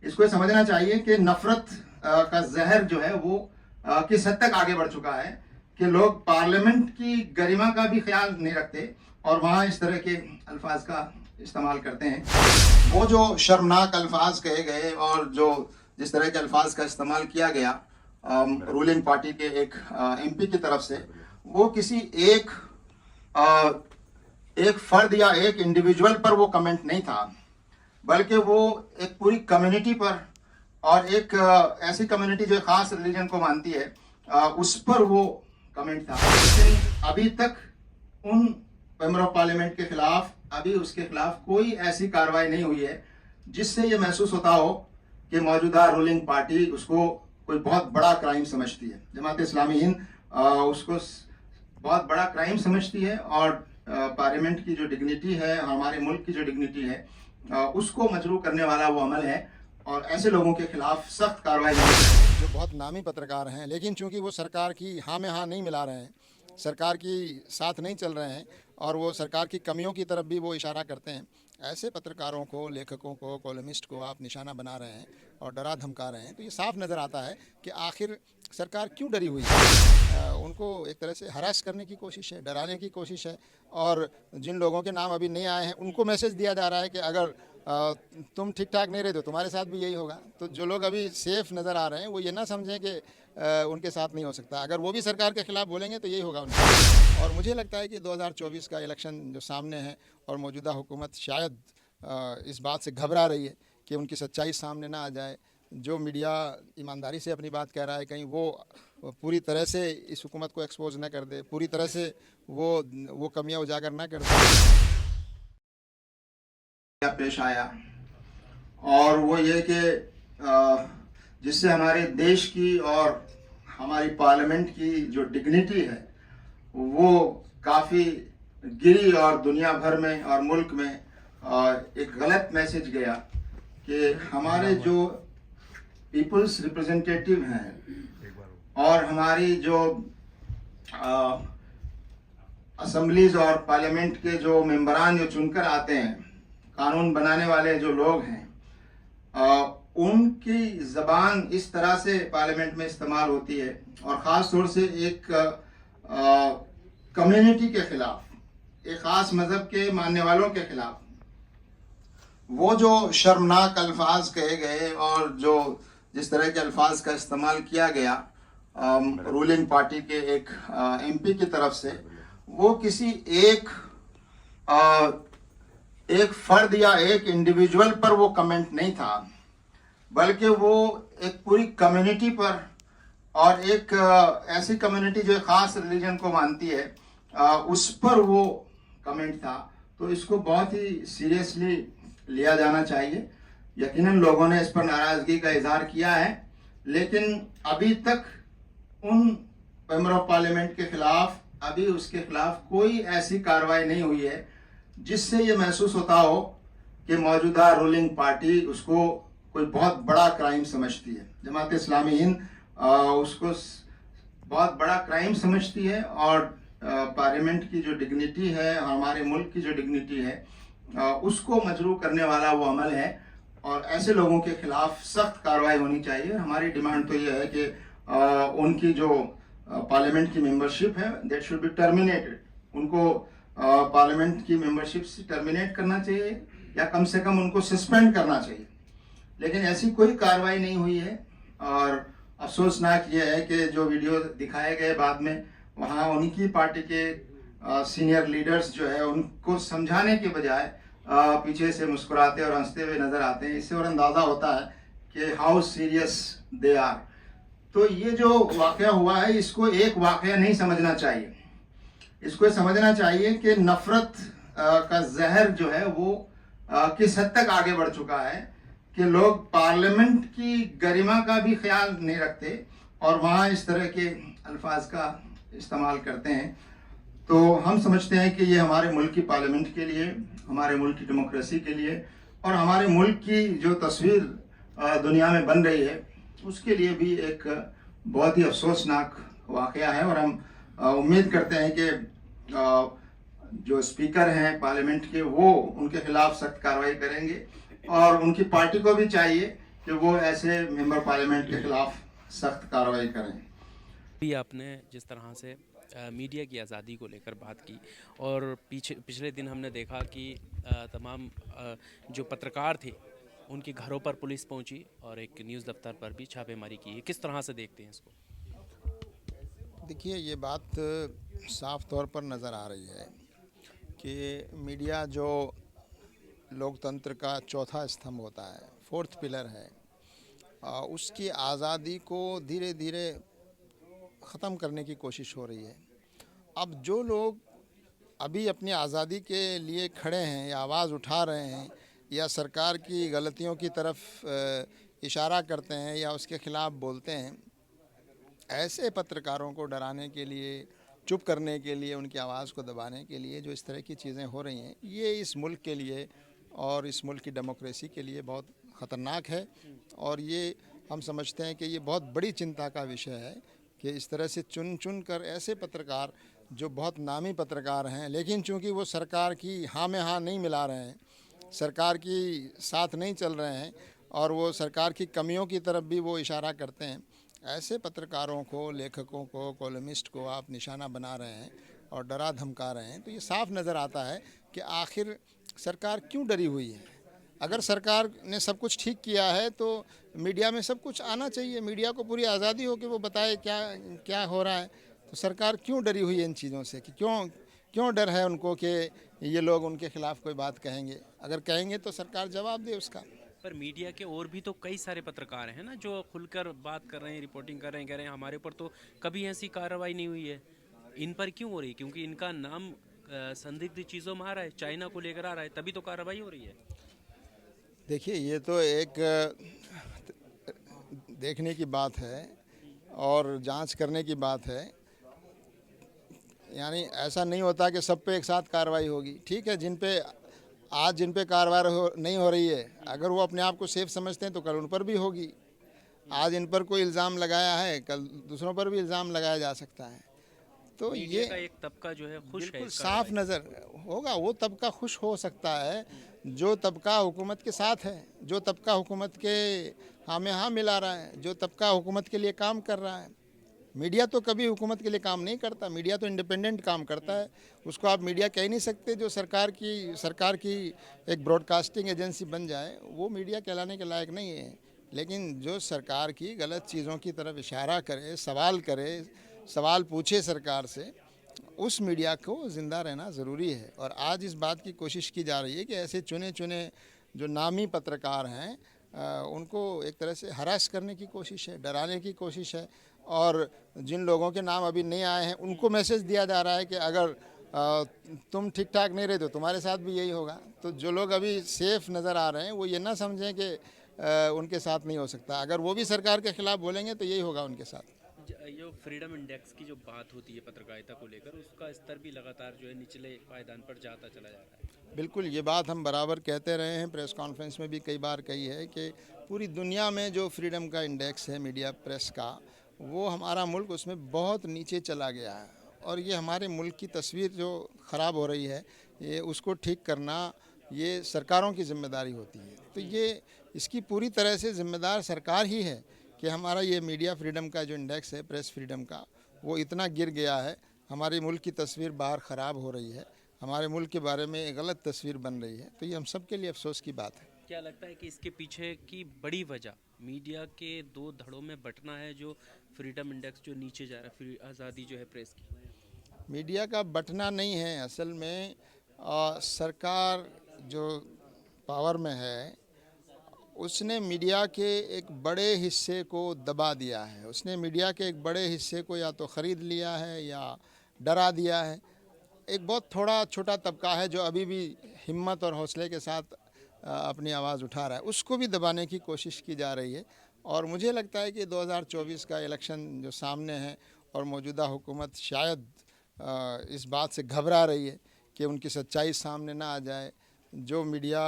इसको समझना चाहिए कि नफरत का जहर जो है वो किस हद तक आगे बढ़ चुका है कि लोग पार्लियामेंट की गरिमा का भी ख्याल नहीं रखते और वहाँ इस तरह के अल्फाज का इस्तेमाल करते हैं। वो जो शर्मनाक अल्फाज कहे गए और जो जिस तरह के अल्फाज का इस्तेमाल किया गया रूलिंग पार्टी के एक एमपी की तरफ से, वो किसी एक फर्द या एक इंडिविजुअल पर वो कमेंट नहीं था, बल्कि वो एक पूरी कम्युनिटी पर और एक ऐसी कम्युनिटी जो खास रिलीजन को मानती है उस पर वो कमेंट था। लेकिन अभी तक उन मेंबर ऑफ पार्लियामेंट के खिलाफ उसके खिलाफ कोई ऐसी कार्रवाई नहीं हुई है जिससे ये महसूस होता हो कि मौजूदा रूलिंग पार्टी उसको कोई बहुत बड़ा क्राइम समझती है। जमात इस्लामी हिंद उसको बहुत बड़ा क्राइम समझती है और पार्लियामेंट की जो डिग्निटी है, हमारे मुल्क की जो डिग्निटी है, उसको मजरूह करने वाला वो अमल है और ऐसे लोगों के खिलाफ सख्त कार्रवाई जो बहुत नामी पत्रकार हैं, लेकिन चूंकि वो सरकार की हाँ में हाँ नहीं मिला रहे हैं, सरकार की साथ नहीं चल रहे हैं और वो सरकार की कमियों की तरफ भी वो इशारा करते हैं, ऐसे पत्रकारों को, लेखकों को, कॉलमिस्ट को आप निशाना बना रहे हैं और डरा धमका रहे हैं। तो ये साफ नज़र आता है कि आखिर सरकार क्यों डरी हुई है। उनको एक तरह से हरास करने की कोशिश है, डराने की कोशिश है और जिन लोगों के नाम अभी नहीं आए हैं उनको मैसेज दिया जा रहा है कि अगर तुम ठीक ठाक नहीं रहे तो तुम्हारे साथ भी यही होगा। तो जो लोग अभी सेफ नज़र आ रहे हैं वो ये ना समझें कि उनके साथ नहीं हो सकता, अगर वो भी सरकार के खिलाफ बोलेंगे तो यही होगा उनका। और मुझे लगता है कि 2024 का इलेक्शन जो सामने है और मौजूदा हुकूमत शायद इस बात से घबरा रही है कि उनकी सच्चाई सामने ना आ जाए। जो मीडिया ईमानदारी से अपनी बात कह रहा है कहीं वो पूरी तरह से इस हुकूमत को एक्सपोज ना कर दे, पूरी तरह से वो कमियां उजागर ना कर दे। पेश आया और वो ये कि जिससे हमारे देश की और हमारी पार्लियामेंट की जो डिग्निटी है वो काफ़ी गिरी और दुनिया भर में और मुल्क में एक गलत मैसेज गया कि हमारे जो पीपल्स रिप्रेजेंटेटिव हैं और हमारी जो असम्बलीज और पार्लियामेंट के जो मेंबरान जो चुनकर आते हैं, कानून बनाने वाले जो लोग हैं, उनकी ज़बान इस तरह से पार्लियामेंट में इस्तेमाल होती है और ख़ास तौर से एक कम्युनिटी के ख़िलाफ़, एक ख़ास मज़हब के मानने वालों के ख़िलाफ़ वो जो शर्मनाक अल्फाज कहे गए और जो जिस तरह के अल्फाज का इस्तेमाल किया गया रूलिंग पार्टी के एक एमपी की तरफ से, वो किसी एक फर्द या एक इंडिविजुअल पर वो कमेंट नहीं था, बल्कि वो एक पूरी कम्युनिटी पर और एक ऐसी कम्युनिटी जो खास रिलीजन को मानती है उस पर वो कमेंट था। तो इसको बहुत ही सीरियसली लिया जाना चाहिए। यकीनन लोगों ने इस पर नाराज़गी का इजहार किया है, लेकिन अभी तक उन मेंबर ऑफ पार्लियामेंट के खिलाफ उसके खिलाफ कोई ऐसी कार्रवाई नहीं हुई है जिससे ये महसूस होता हो कि मौजूदा रूलिंग पार्टी उसको कोई बहुत बड़ा क्राइम समझती है। जमात इस्लामी हिंद उसको बहुत बड़ा क्राइम समझती है और पार्लियामेंट की जो डिग्निटी है, हमारे मुल्क की जो डिग्निटी है, उसको मजरूह करने वाला वो अमल है और ऐसे लोगों के खिलाफ सख्त कार्रवाई होनी चाहिए। हमारी डिमांड तो ये है कि उनकी जो पार्लियामेंट की मेंबरशिप है दैट शुड बी टर्मिनेटेड। उनको पार्लियामेंट की मेंबरशिप से टर्मिनेट करना चाहिए या कम से कम उनको सस्पेंड करना चाहिए, लेकिन ऐसी कोई कार्रवाई नहीं हुई है। और अफसोसनाक ये है कि जो वीडियो दिखाए गए बाद में, वहाँ उनकी पार्टी के सीनियर लीडर्स जो है उनको समझाने के बजाय पीछे से मुस्कुराते और हंसते हुए नज़र आते हैं। इससे और अंदाज़ा होता है कि हाउ सीरियस दे आर। तो ये जो वाक़या हुआ है इसको एक वाक़या नहीं समझना चाहिए, इसको समझना चाहिए कि नफ़रत का जहर जो है वो किस हद तक आगे बढ़ चुका है कि लोग पार्लियामेंट की गरिमा का भी ख्याल नहीं रखते और वहाँ इस तरह के अल्फाज का इस्तेमाल करते हैं। तो हम समझते हैं कि ये हमारे मुल्क की पार्लियामेंट के लिए, हमारे मुल्क की डेमोक्रेसी के लिए और हमारे मुल्क की जो तस्वीर दुनिया में बन रही है उसके लिए भी एक बहुत ही अफसोसनाक वाक़या है। और हम उम्मीद करते हैं कि जो स्पीकर हैं पार्लियामेंट के वो उनके खिलाफ सख्त कार्रवाई करेंगे और उनकी पार्टी को भी चाहिए कि वो ऐसे मेंबर पार्लियामेंट के खिलाफ सख्त कार्रवाई करें। भी आपने जिस तरह से मीडिया की आज़ादी को लेकर बात की और पिछले दिन हमने देखा कि तमाम जो पत्रकार थे उनके घरों पर पुलिस पहुंची और एक न्यूज़ दफ्तर पर भी छापेमारी की है, किस तरह से देखते हैं इसको? देखिए, ये बात साफ तौर पर नज़र आ रही है कि मीडिया जो लोकतंत्र का चौथा स्तंभ होता है, फोर्थ पिलर है, उसकी आज़ादी को धीरे धीरे ख़त्म करने की कोशिश हो रही है। अब जो लोग अभी अपनी आज़ादी के लिए खड़े हैं या आवाज़ उठा रहे हैं या सरकार की गलतियों की तरफ इशारा करते हैं या उसके ख़िलाफ़ बोलते हैं, ऐसे पत्रकारों को डराने के लिए, चुप करने के लिए, उनकी आवाज़ को दबाने के लिए जो इस तरह की चीज़ें हो रही हैं, ये इस मुल्क के लिए और इस मुल्क की डेमोक्रेसी के लिए बहुत ख़तरनाक है। और ये हम समझते हैं कि ये बहुत बड़ी चिंता का विषय है कि इस तरह से चुन चुन कर ऐसे पत्रकार जो बहुत नामी पत्रकार हैं, लेकिन चूँकि वो सरकार की हाँ में हाँ नहीं मिला रहे हैं, सरकार की साथ नहीं चल रहे हैं और वो सरकार की कमियों की तरफ भी वो इशारा करते हैं, ऐसे पत्रकारों को, लेखकों को, कॉलमिस्ट को आप निशाना बना रहे हैं और डरा धमका रहे हैं। तो ये साफ नज़र आता है कि आखिर सरकार क्यों डरी हुई है। अगर सरकार ने सब कुछ ठीक किया है तो मीडिया में सब कुछ आना चाहिए, मीडिया को पूरी आज़ादी हो कि वो बताए क्या क्या हो रहा है। तो सरकार क्यों डरी हुई है इन चीज़ों से, कि क्यों डर है उनको कि ये लोग उनके खिलाफ़ कोई बात कहेंगे। अगर कहेंगे तो सरकार जवाब दे उसका। पर मीडिया के और भी तो कई सारे पत्रकार हैं ना जो खुलकर बात कर रहे हैं, रिपोर्टिंग कर रहे हैं, कह रहे हैं हमारे ऊपर तो कभी ऐसी कार्रवाई नहीं हुई है। इन पर क्यों हो रही है? क्योंकि इनका नाम संदिग्ध चीज़ों में आ रहा है, चाइना को लेकर आ रहा है, तभी तो कार्रवाई हो रही है। देखिए, ये तो एक देखने की बात है और जांच करने की बात है। यानी ऐसा नहीं होता कि सब पे एक साथ कार्रवाई होगी। ठीक है, जिन पे कार्रवाई नहीं हो रही है, अगर वो अपने आप को सेफ समझते हैं तो कल उन पर भी होगी। आज इन पर कोई इल्ज़ाम लगाया है, कल दूसरों पर भी इल्ज़ाम लगाया जा सकता है। तो मीडिया ये का एक तबका जो है खुश है बिल्कुल इस साफ कार्रवाई से। नज़र होगा। वो तबका खुश हो सकता है जो तबका हुकूमत के साथ है, जो तबका हुकूमत के हाँ में हाँ मिला रहा है, जो तबका हुकूमत के लिए काम कर रहा है। मीडिया तो कभी हुकूमत के लिए काम नहीं करता, मीडिया तो इंडिपेंडेंट काम करता है। उसको आप मीडिया कह ही नहीं सकते। जो सरकार की एक ब्रॉडकास्टिंग एजेंसी बन जाए, वो मीडिया कहलाने के लायक नहीं है। लेकिन जो सरकार की गलत चीज़ों की तरफ इशारा करे, सवाल पूछे सरकार से, उस मीडिया को ज़िंदा रहना ज़रूरी है। और आज इस बात की कोशिश की जा रही है कि ऐसे चुने चुने जो नामी पत्रकार हैं, उनको एक तरह से हरास करने की कोशिश है, डराने की कोशिश है। और जिन लोगों के नाम अभी नहीं आए हैं उनको मैसेज दिया जा रहा है कि अगर तुम ठीक ठाक नहीं रहे तो तुम्हारे साथ भी यही होगा। तो जो लोग अभी सेफ नज़र आ रहे हैं वो ये ना समझें कि उनके साथ नहीं हो सकता। अगर वो भी सरकार के ख़िलाफ़ बोलेंगे तो यही होगा उनके साथ। ये फ्रीडम इंडेक्स की जो बात होती है पत्रकारिता को लेकर, उसका स्तर भी लगातार जो है निचले पायदान पर जाता चला जा रहा है। बिल्कुल, ये बात हम बराबर कहते रहे हैं, प्रेस कॉन्फ्रेंस में भी कई बार कही है कि पूरी दुनिया में जो फ्रीडम का इंडेक्स है मीडिया प्रेस का, वो हमारा मुल्क उसमें बहुत नीचे चला गया है। और ये हमारे मुल्क की तस्वीर जो ख़राब हो रही है, ये उसको ठीक करना ये सरकारों की ज़िम्मेदारी होती है। तो ये इसकी पूरी तरह से ज़िम्मेदार सरकार ही है कि हमारा ये मीडिया फ्रीडम का जो इंडेक्स है, प्रेस फ्रीडम का, वो इतना गिर गया है। हमारे मुल्क की तस्वीर बाहर ख़राब हो रही है, हमारे मुल्क के बारे में एक गलत तस्वीर बन रही है। तो ये हम सब के लिए अफसोस की बात है। क्या लगता है कि इसके पीछे की बड़ी वजह मीडिया के दो धड़ों में बंटना है, जो फ्रीडम इंडेक्स जो नीचे जा रहा है, आज़ादी जो है प्रेस की? मीडिया का बंटना नहीं है, असल में सरकार जो पावर में है उसने मीडिया के एक बड़े हिस्से को दबा दिया है। उसने मीडिया के एक बड़े हिस्से को या तो ख़रीद लिया है या डरा दिया है। एक बहुत थोड़ा छोटा तबका है जो अभी भी हिम्मत और हौसले के साथ अपनी आवाज़ उठा रहा है, उसको भी दबाने की कोशिश की जा रही है। और मुझे लगता है कि 2024 का इलेक्शन जो सामने है और मौजूदा हुकूमत शायद इस बात से घबरा रही है कि उनकी सच्चाई सामने ना आ जाए। जो मीडिया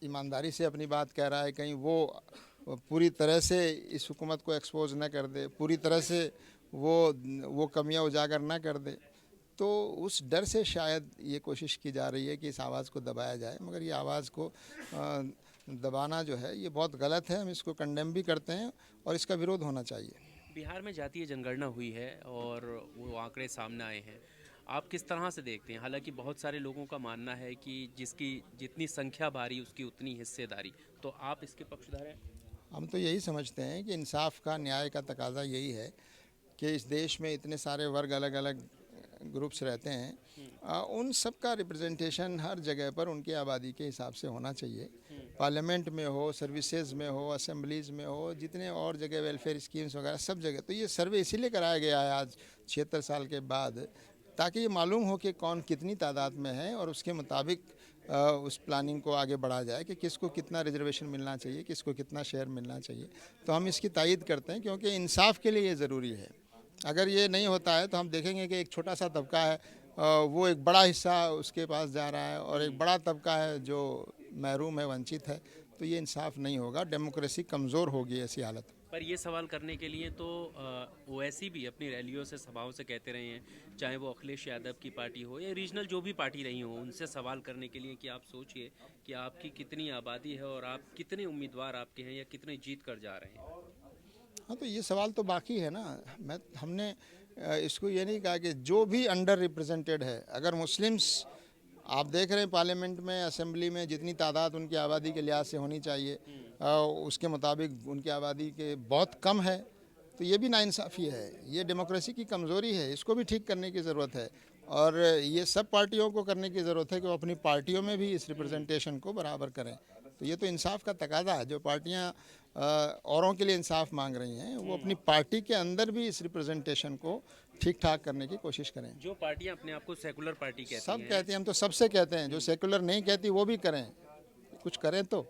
ईमानदारी से अपनी बात कह रहा है, कहीं वो पूरी तरह से इस हुकूमत को एक्सपोज ना कर दे, पूरी तरह से वो कमियां उजागर ना कर दे। तो उस डर से शायद ये कोशिश की जा रही है कि इस आवाज़ को दबाया जाए। मगर ये आवाज़ को दबाना जो है ये बहुत गलत है। हम इसको कंडेम भी करते हैं और इसका विरोध होना चाहिए। बिहार में जातीय जनगणना हुई है और वो आंकड़े सामने आए हैं। आप किस तरह से देखते हैं? हालांकि बहुत सारे लोगों का मानना है कि जिसकी जितनी संख्या भारी उसकी उतनी हिस्सेदारी, तो आप इसके पक्षधर हैं? हम तो यही समझते हैं कि इंसाफ का, न्याय का तकाजा यही है कि इस देश में इतने सारे वर्ग, अलग अलग ग्रुप्स रहते हैं, उन सब का रिप्रेजेंटेशन हर जगह पर उनकी आबादी के हिसाब से होना चाहिए। पार्लियामेंट में हो, सर्विसेज में हो, असेंबलीज में हो, जितने और जगह वेलफेयर स्कीम्स वगैरह सब जगह। तो ये सर्वे इसीलिए कराया गया है आज 76 साल के बाद, ताकि ये मालूम हो कि कौन कितनी तादाद में है और उसके मुताबिक उस प्लानिंग को आगे बढ़ा जाए कि किसको कितना रिजर्वेशन मिलना चाहिए, किसको कितना शेयर मिलना चाहिए। तो हम इसकी तायद करते हैं क्योंकि इंसाफ के लिए ये ज़रूरी है। अगर ये नहीं होता है तो हम देखेंगे कि एक छोटा सा तबका है, वो एक बड़ा हिस्सा उसके पास जा रहा है, और एक बड़ा तबका है जो महरूम है, वंचित है। तो ये इंसाफ नहीं होगा, डेमोक्रेसी कमज़ोर होगी ऐसी हालत में। पर ये सवाल करने के लिए तो ओवैसी भी अपनी रैलियों से, सभाओं से कहते रहे हैं, चाहे वो अखिलेश यादव की पार्टी हो या रीजनल जो भी पार्टी रही हो, उनसे सवाल करने के लिए कि आप सोचिए कि आपकी कितनी आबादी है और आप कितने उम्मीदवार आपके हैं या कितने जीत कर जा रहे हैं। हाँ, तो ये सवाल तो बाकी है ना। हमने इसको ये नहीं कहा कि जो भी अंडर रिप्रेजेंटेड है, अगर मुस्लिम्स आप देख रहे हैं पार्लियामेंट में, असेंबली में जितनी तादाद उनकी आबादी के लिहाज से होनी चाहिए, उसके मुताबिक उनकी आबादी के बहुत कम है, तो ये भी नाइंसाफ़ी है। ये डेमोक्रेसी की कमज़ोरी है, इसको भी ठीक करने की ज़रूरत है। और ये सब पार्टियों को करने की ज़रूरत है कि वो अपनी पार्टियों में भी इस रिप्रेजेंटेशन को बराबर करें। तो ये तो इंसाफ का तकादा है। जो पार्टियां औरों के लिए इंसाफ मांग रही हैं, वो अपनी पार्टी के अंदर भी इस रिप्रेजेंटेशन को ठीक ठाक करने की कोशिश करें। जो पार्टियां अपने आप को सेकुलर पार्टी कहती सब हैं, कहते हैं, हम तो सबसे कहते हैं, जो सेकुलर नहीं कहती वो भी करें, कुछ करें तो